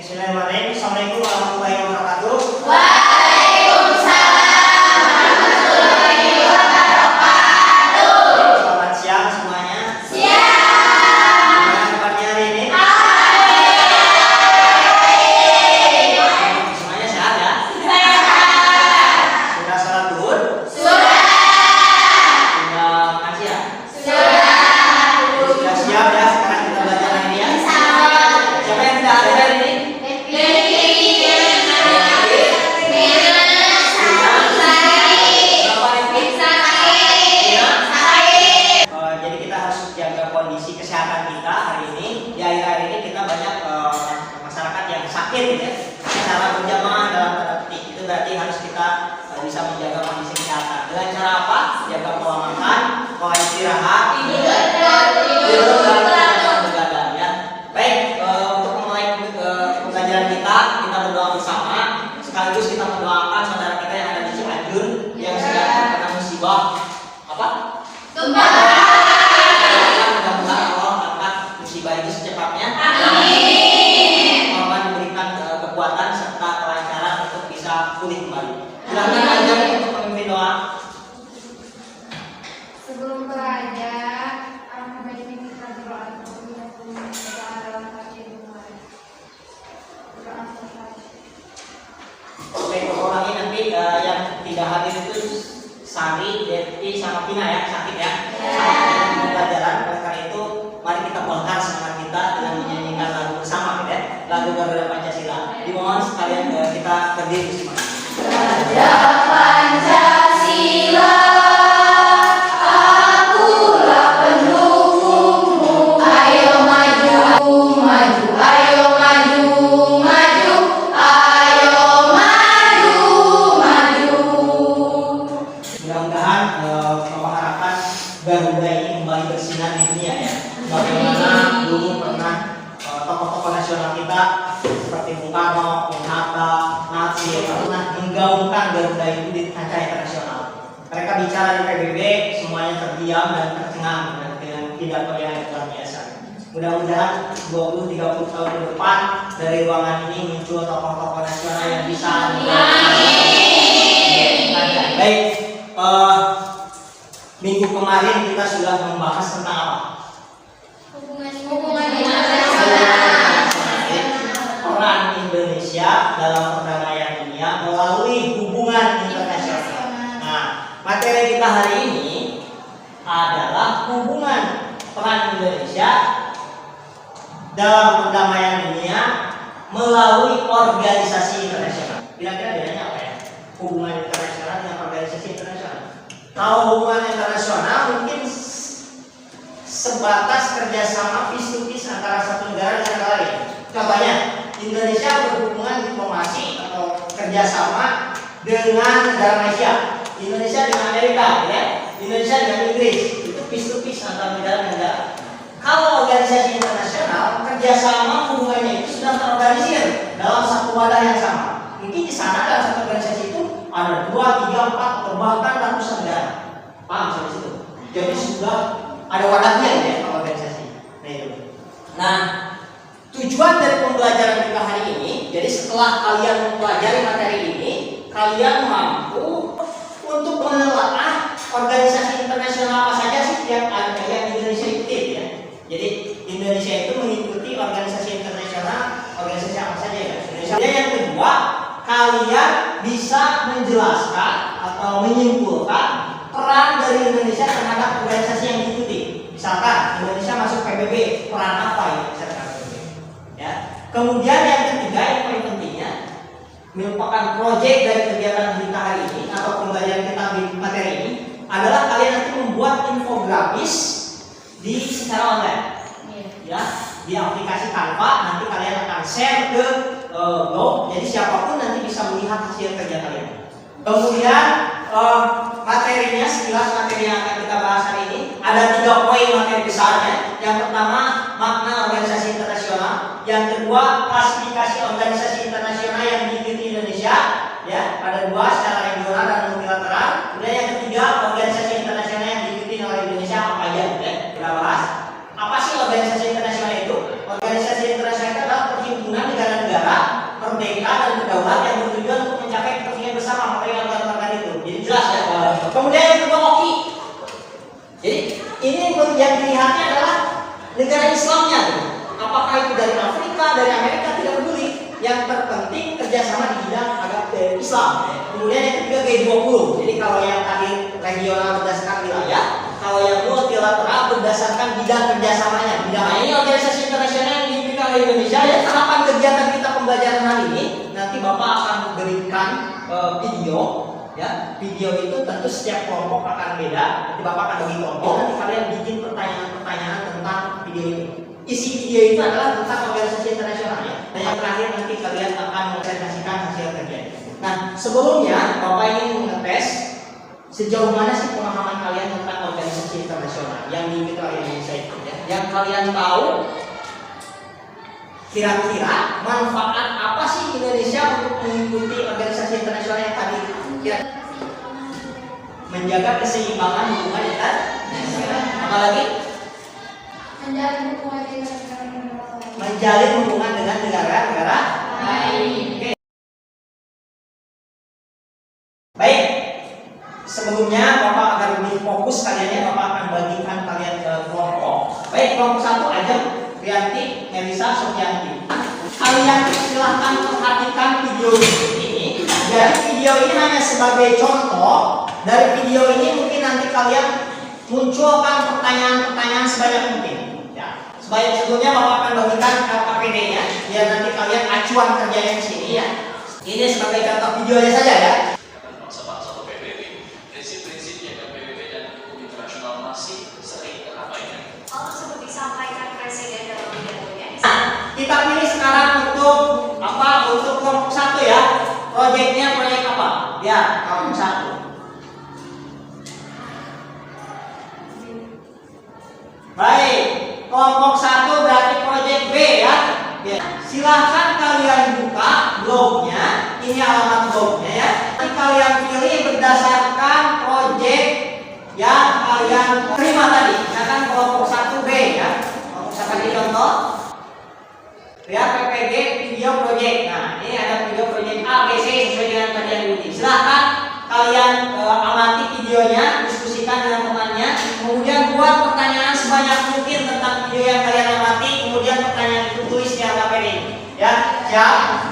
Bismillahirrahmanirrahim. Assalamualaikum warahmatullahi wabarakatuh. Waalaikumsalam warahmatullahi wabarakatuh. Selamat siang semuanya. Siang. Gimana kabarnya hari ini? Semuanya sehat ya? Sehat. Sudah salat zuhur? Sudah. Sudah makan siang? Sudah. Sudah siap ya? Sekarang kita belajar hari ini ya. Insyaallah. Siapa yang sudah ada hari ini? Jadi kita harus jaga kondisi kesehatan kita hari ini. Di akhir-akhir ini kita banyak masyarakat yang sakit ya. Secara berjamaah dalam tanda petik itu berarti harus kita bisa menjaga kondisi kesehatan. Dengan cara apa? Jaga pola makan, pola istirahat, tidur dan jangan begadang ya. Baik, untuk memulai pembelajaran kita berdoa bersama. Sekaligus kita mendoakan saudara kita yang ada di Cianjur yang sedang terkena musibah apa? Mudah-mudahan Allah angkat musibah itu secepatnya. Amin. Allah diberikan kekuatan serta kelancaran untuk bisa pulih kembali. Silakan aja untuk memimpin doa. Sebelum belajar, alangkah baiknya kita berdoa dalam hati kemarin. Berdoa selesai. Oke, ulangi nanti yang tidak hadir itu Sari, Deti, sama Pina ya, sakit ya. Sama pembelajaran. Oleh karena itu, mari kita bongkar semangat kita dengan menyanyikan lagu bersama ya. Lagu Garuda Pancasila. Dimohon sekalian kita berdiri semangat. Pancasila, akulah pendukungmu. Ayo maju, maju, ayo maju, maju, ayo maju, maju. Mudah-mudahan mengharapkan Garuda ini kembali bersinar di dunia ya. Bagaimana dulu pernah tokoh-tokoh nasional kita seperti Bung Karno, Bung Hatta, Nasir pernah menggaungkan Garuda itu di kancah internasional. Mereka bicara di PBB semuanya terdiam dan tercengang dengan pidato yang luar biasa. Mudah-mudahan 20-30 tahun ke depan dari ruangan ini muncul tokoh-tokoh nasional yang bisa baik. Minggu kemarin kita sudah membahas tentang apa? Hubungan internasional. Peran Indonesia dalam perdamaian dunia melalui hubungan internasional. Nah, materi kita hari ini adalah hubungan peran Indonesia dalam perdamaian dunia melalui organisasi internasional. Kira-kira bedanya apa ya? Hubungan internasional dengan organisasi internasional. Kalau hubungan internasional mungkin sebatas kerjasama face to face antara satu negara dengan negara lain. Contohnya, Indonesia berhubungan diplomasi atau kerjasama dengan negara Malaysia, Indonesia dengan Amerika, ya, Indonesia dengan Inggris, itu face to face antara negara dengan negara. Kalau organisasi internasional, kerjasama hubungannya itu sudah terorganisir dalam satu wadah yang sama. Mungkin di sana dalam satu organisasi itu ada 2, 3, 4 atau bahkan ratusan negara. Paham sampai situ? Jadi sudah ada wadahnya ya organisasi. Nah itu. Nah, tujuan dari pembelajaran kita hari ini, jadi setelah kalian mempelajari materi ini, kalian mampu untuk menelaah organisasi internasional apa saja sih yang ada yang Indonesia ikuti ya. Jadi Indonesia itu mengikuti organisasi internasional, organisasi apa saja ya. Indonesia. Yang kedua, kalian bisa menjelaskan atau menyimpulkan peran dari Indonesia terhadap organisasi yang diikuti. Misalkan Indonesia masuk PBB, peran apa ya? Ya. Kemudian yang ketiga yang paling pentingnya merupakan proyek dari kegiatan kita hari ini atau pembelajaran kita di materi ini adalah kalian nanti membuat infografis di secara online. Ya, di aplikasi Canva nanti kalian akan share ke blog, jadi siapapun nanti bisa melihat hasil kerja kalian. Kemudian materinya, sekilas materi yang akan kita bahas hari ini ada 3 poin materi besarnya. Yang pertama, makna organisasi internasional. Yang kedua, klasifikasi organisasi internasional yang diikuti Indonesia. Ya, ada 2 secara regional dan multilateral. Kemudian yang ketiga, organisasi internasional yang diikuti oleh Indonesia apa aja? Ya, kita bahas. Apa sih organisasi internasional itu? Organisasi internasional itu adalah perhimpunan negara-negara negara Islamnya gitu. Apakah itu dari Afrika, dari Amerika, tidak peduli. Yang terpenting kerjasama di bidang Islam. Kemudian yang ketiga G20. Jadi kalau yang tadi regional berdasarkan wilayah, kalau yang multilateral berdasarkan bidang kerjasamanya. Bidang ini organisasi internasional yang dimiliki oleh Indonesia. Ya, tahapan kegiatan kita pembelajaran hari ini, nanti Bapak akan memberikan video. Ya, video itu tentu setiap kelompok akan beda. Nanti Bapak akan bagi kelompok. Nanti kalian bikin pertanyaan-pertanyaan tentang video itu. Isi video itu adalah tentang organisasi internasional ya. Dan yang terakhir nanti kalian akan mempresentasikan hasil kerja. Nah, sebelumnya Bapak ingin mengetes sejauh mana sih pemahaman kalian tentang organisasi internasional yang dimiliki oleh Indonesia itu ya. Yang kalian tahu kira-kira manfaat apa sih Indonesia untuk mengikuti organisasi internasional yang tadi? Menjaga keseimbangan hubungan internasional. Apalagi? Menjalin hubungan dengan negara-negara lain. Baik. Sebelumnya Bapak akan lebih fokus kalian ya. Bapak akan bagikan kalian ke kelompok. Baik, kelompok 1 Ajeng, Rianti, Melisa, Sofianti. Kalian silahkan perhatikan video ini. Jadi video ini hanya sebagai contoh. Dari video ini mungkin nanti kalian munculkan pertanyaan-pertanyaan sebanyak mungkin. Ya. Sebaik sebelumnya Bapak akan bagikan KPD-nya, biar nanti kalian acuan kerjanya di sini ya. Ini sebagai contoh videonya saja ya. Bangsa-bangsa atau PBB, prinsip-prinsipnya dan PBB dan hukum internasional masih sering terabaikan. Hal tersebut disampaikan Presiden dalam pidatonya. Kita pilih sekarang untuk apa? Untuk kelompok 1 ya. Proyeknya proyek apa? Ya, kelompok 1. Baik, kelompok 1 berarti proyek B ya. Silahkan kalian buka blognya. Ini alamat blognya ya. Nanti kalian pilih berdasarkan proyek yang kalian terima tadi. Misalkan kelompok 1B ya. Kelompok 1 tadi contoh. Ya, PPG video proyek. Nah, ini ada video proyek A, B, C sesuai dengan tadi yang diuji. Silahkan kalian amati videonya, diskusikan dengan temannya, kemudian buat pertanyaan sebanyak mungkin tentang video yang kalian amati, kemudian pertanyaan itu tulis di KPD. Ya, siap?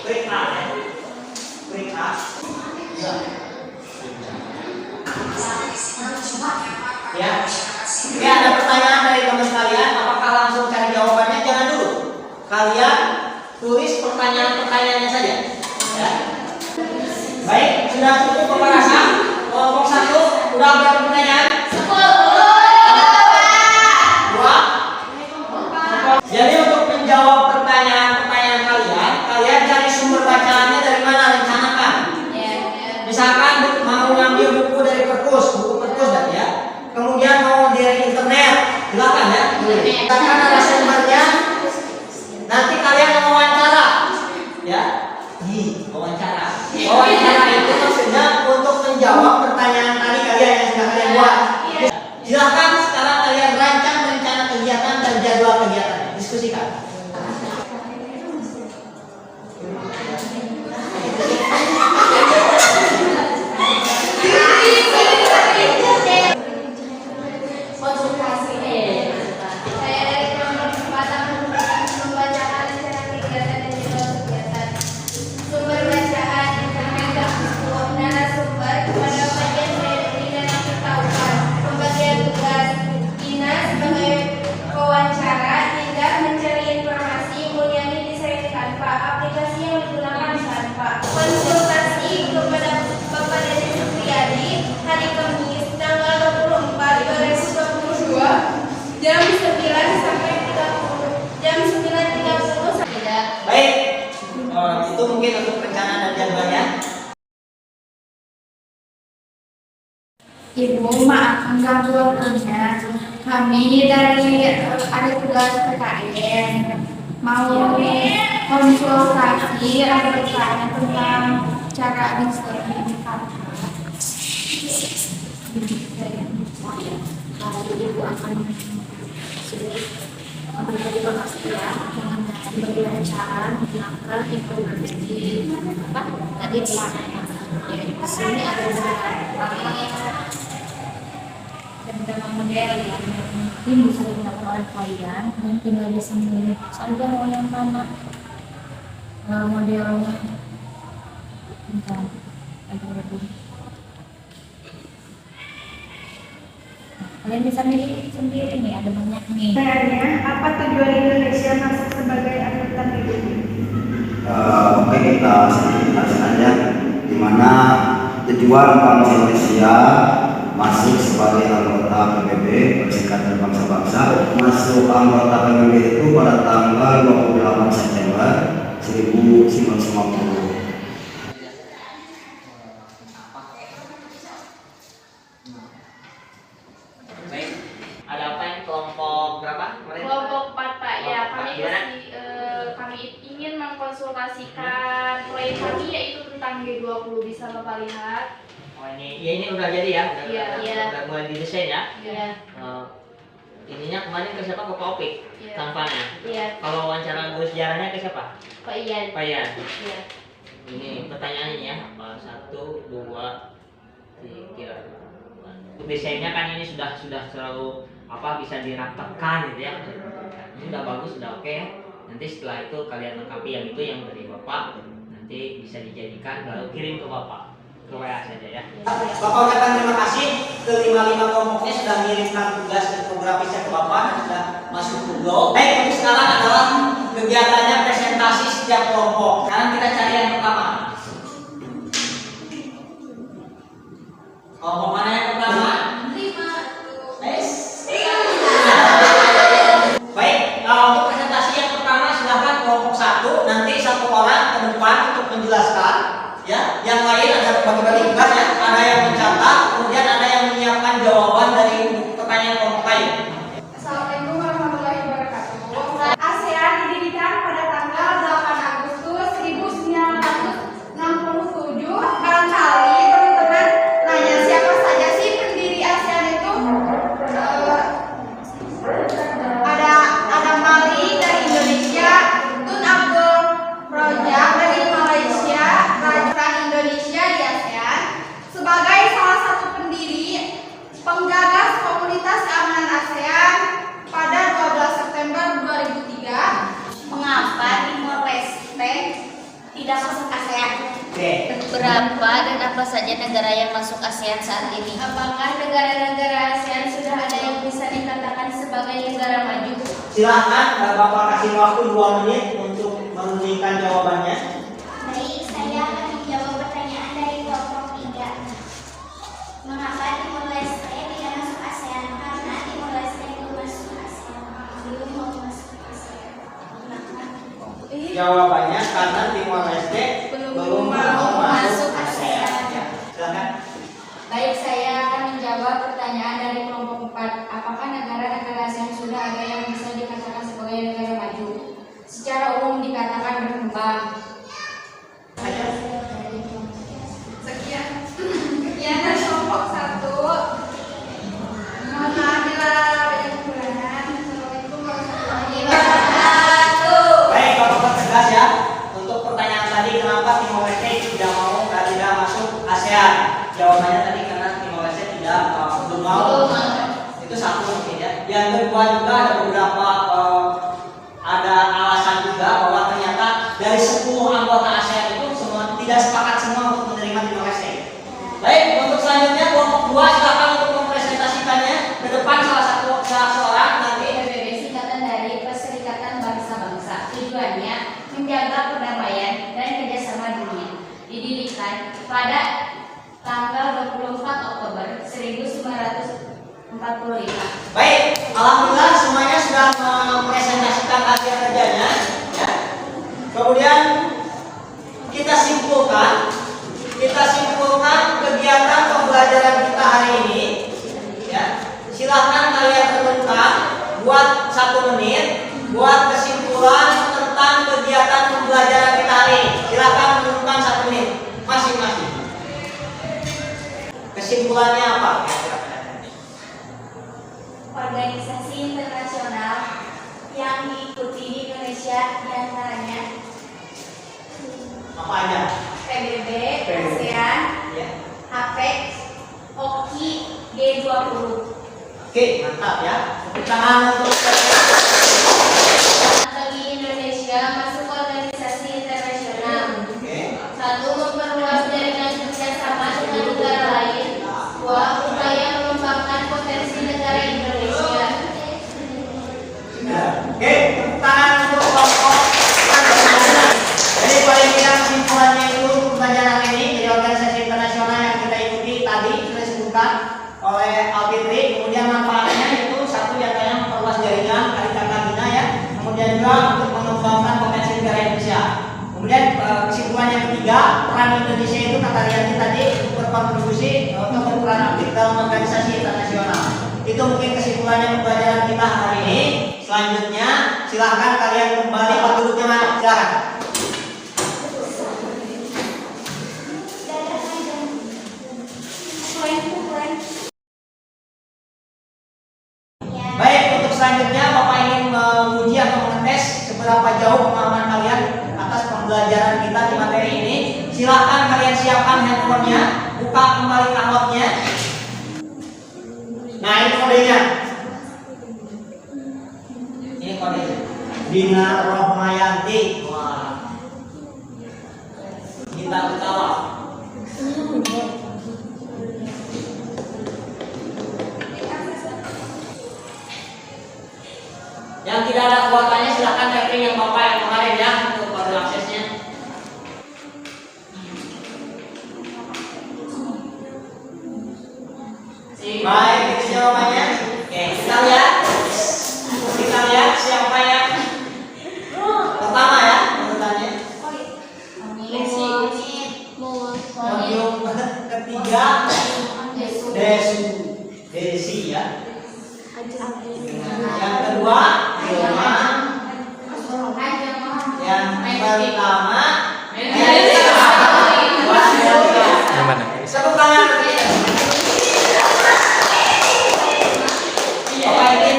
Klik A. Klik A. Ya. Oke, ada pertanyaan dari teman kalian, apakah langsung cari jawabannya? Jangan dulu. Kalian tulis pertanyaan-pertanyaannya saja. Ya. Baik, sudah cukup pembahasan. Kelompok 1 udah berapa pertanyaan? 2. Jadi untuk menjawab pertanyaan-pertanyaan kalian cari sumber bacaannya dari mana, rencanakan. Misalkan mau ngambil buku dari perpus, buku perpus dan ya. Kemudian mau dari internet, silakan ya. Misalkan ada sumbernya, nanti kalian wawancara, ya. Wawancara. Wawancara itu maksudnya untuk menjawab pertanyaan tadi kalian yang sudah kalian buat. Silakan sekarang kalian rancang rencana kegiatan dan jadwal kegiatan. Diskusikan. Saya dari kelompok 4 akan membacakan rencana kegiatan dan jadwal kegiatan. Sumber bacaan internet narasumber kepada bagian dari dan memberitahukan pembagian tugas Ina sebagai pewawancara tidak mencari informasi Mulyani desain Canva aplikasi yang digunakan Canva konsultasi kepada Bapak Dede Supriyadi hari Kamis tanggal 24 2022 jam 9 sampai 30 jam 9.30 sampai. Baik. Itu mungkin untuk rencana dan jadwalnya. Ibu, maaf mengganggu waktunya. Kami dari ada tugas PKN mau konsultasi ada bertanya tentang cara administrasi Ibu akan memberi kepastian mengenai bagaimana cara menggunakan informasi tadi di sini ada beberapa beberapa model yang mungkin bisa digunakan oleh kalian, dan tinggal bisa memilih saja mau yang mana modelnya. Bentar, ada lebih. Kalian bisa milih sendiri nih, ada banyak nih. Pertanyaannya, apa tujuan Indonesia masuk sebagai anggota PBB? Oke, kita sedikit saja di mana tujuan Bangsa Indonesia masuk sebagai anggota PBB Perserikatan Bangsa-Bangsa. Masuk anggota PBB itu pada tanggal 28 September 1950. Baik, ada apa yang kelompok berapa? Kemarin? Kelompok 4 Pak, ya kami Gimana? kami ingin mengkonsultasikan proyek kami yaitu tentang G20, bisa Bapak lihat. Oh ini udah jadi ya? Iya. Udah mulai didesain ya? Iya. Ininya kemarin ke siapa? Ke Pak Opik? Iya. Tampaknya. Iya, Kalau wawancara guru sejarahnya ke siapa? Pak Ian. Pak Ian. Iya. Ini pertanyaannya ya, apa? 1, 2, 3. Desainnya kan ini sudah selalu bisa dirapatkan gitu ya. Ini udah bagus, udah oke. Nanti setelah itu kalian lengkapi yang itu yang dari Bapak, nanti bisa dijadikan lalu kirim ke Bapak, ke WA saja ya. Bapak ucapkan terima kasih ke 55 kelompoknya sudah mengirimkan tugas infografisnya ke Bapak dan sudah masuk Google. Baik, untuk sekarang adalah kegiatannya presentasi setiap kelompok. Sekarang kita cari yang pertama. Kelompok mana yang pertama? 5. Baik, untuk presentasi yang pertama silahkan kelompok 1, nanti 1 orang ke depan untuk menjelaskan ya. Yang lain ada bagi-bagi tugas ya, ada yang mencatat, kemudian ada yang menyiapkan jawaban dari pertanyaan kelompok lain. Assalamualaikum warahmatullahi wabarakatuh. ASEAN didirikan pada tanggal 8 Agustus 1967. Barangkali teman-teman nanya siapa saja sih pendiri ASEAN itu? Ada Mali dari Indonesia, Tun Abdul Rojak dari Malaysia, Raja Indonesia di ASEAN sebagai salah satu pendiri penggagas komunitas keamanan ASEAN pada 12 September 2003. Mengapa Timor Leste tidak masuk ASEAN? Oke. Berapa dan apa saja negara yang masuk ASEAN saat ini? Apakah negara-negara ASEAN sudah ada yang bisa dikatakan sebagai negara maju? Silahkan Bapak kasih waktu 2 menit untuk menunjukkan jawabannya. Baik, saya akan menjawab pertanyaan dari kelompok 3. Mengapa Timor Leste tidak masuk ASEAN? Karena Timor Leste belum masuk ASEAN. Belum mau masuk ASEAN. Jawabannya karena Timor Leste belum mau masuk ASEAN. Ya, silakan. Baik, saya akan menjawab pertanyaan dari kelompok 4. Apakah negara-negara ASEAN sudah ada yang bisa dikatakan sebagai negara maju? Secara umum dikatakan berkembang. Sekian dari kelompok 1. Mohon maaf bila ada kekurangan. Assalamualaikum warahmatullahi wabarakatuh. Baik, Bapak tegas ya. Untuk pertanyaan tadi kenapa Timor Leste tidak masuk ASEAN? Jawabannya tadi karena Timor Leste belum mau. Itu satu mungkin ya. Yang kedua juga ada beberapa ada alasan juga bahwa ternyata dari 10 anggota ASEAN itu semua tidak sepakat semua untuk menerima Timor Leste. Baik, untuk selanjutnya kelompok 2 silakan untuk mempresentasikannya ke depan salah seorang nanti. PBB singkatan dari Perserikatan Bangsa-Bangsa. Tujuannya menjaga perdamaian dan kerjasama dunia. Didirikan pada tanggal 24 Oktober 1945. Baik, alhamdulillah semuanya sudah mempresentasikan hasil kerjanya ya. Kemudian kita simpulkan kegiatan pembelajaran kita hari ini ya. Silahkan kalian renungkan buat 1 menit buat kesimpulan tentang kegiatan pembelajaran kita hari ini. Silahkan renungkan 1 menit masing-masing. Kesimpulannya apa? Organisasi internasional yang diikuti di Indonesia diantaranya Apa aja? PBB, ASEAN, Ya. APEC, OKI, G20. Oke, mantap ya. Tepuk tangan untuk Bagi Indonesia masuk organisasi internasional. Oke. 1. Memperluas jaringan kerjasama dengan negara lain. 2. Upaya mengembangkan potensi negara Indonesia. Oke, tepuk tangan untuk kelompok. Jadi paling tidak kesimpulannya itu pembelajaran ini dari organisasi internasional yang kita ikuti tadi sudah disebutkan oleh Alfitri. Kemudian manfaatnya itu satu diantaranya memperluas jaringan kali kakak bina ya. Kemudian juga untuk mengembangkan potensi negara Indonesia. Kemudian kesimpulan yang ketiga, peran Indonesia itu kata Rianti tadi untuk berkontribusi untuk berperan aktif dalam organisasi internasional. Itu mungkin kesimpulannya pembelajaran kita hari ini. Selanjutnya silahkan kalian kembali ke duduknya mana? Silahkan. Baik, untuk selanjutnya Bapak ingin menguji atau mengetes seberapa jauh pemahaman kalian atas pembelajaran kita di materi ini. Silahkan kalian siapkan handphonenya, buka kembali katalognya. Nah, ini kodenya. Ini kodenya. Dina Rohmayanti. Wah. Kita ketawa. Yang tidak ada kuotanya silahkan tapping yang Bapak yang kemarin ya untuk kode aksesnya. Baik, itu jawabannya. Oke, kita lihat. Kita lihat siapa yang pertama ya urutannya. Podium ketiga Desi ya. Yang kedua Ilma. Yang pertama Tepuk tangan. Bapak ingin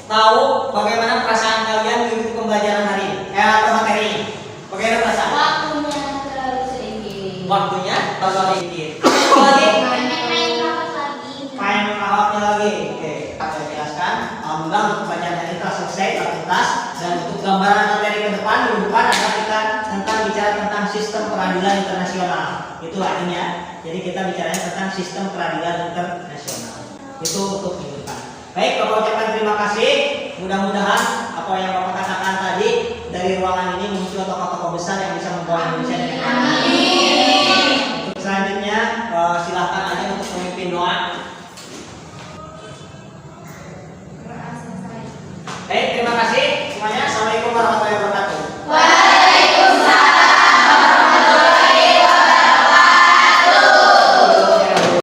tahu bagaimana perasaan kalian mengikuti pembelajaran hari ini atau materi ini? Bagaimana perasaan? Waktunya terlalu sedikit. Waktunya terlalu sedikit. Apa lagi? Main Kahwatnya lagi. Oke, saya jelaskan. Alhamdulillah untuk pembelajaran ini telah selesai, telah tuntas. Dan untuk gambaran materi ke depan, minggu depan adalah kita tentang bicara tentang sistem peradilan internasional. Itu artinya. Jadi kita bicaranya tentang sistem peradilan internasional. Itu untuk minggu depan. Baik, Bapak ucapkan terima kasih. Mudah-mudahan apa yang Bapak katakan tadi dari ruangan ini muncul tokoh-tokoh besar yang bisa membawa Indonesia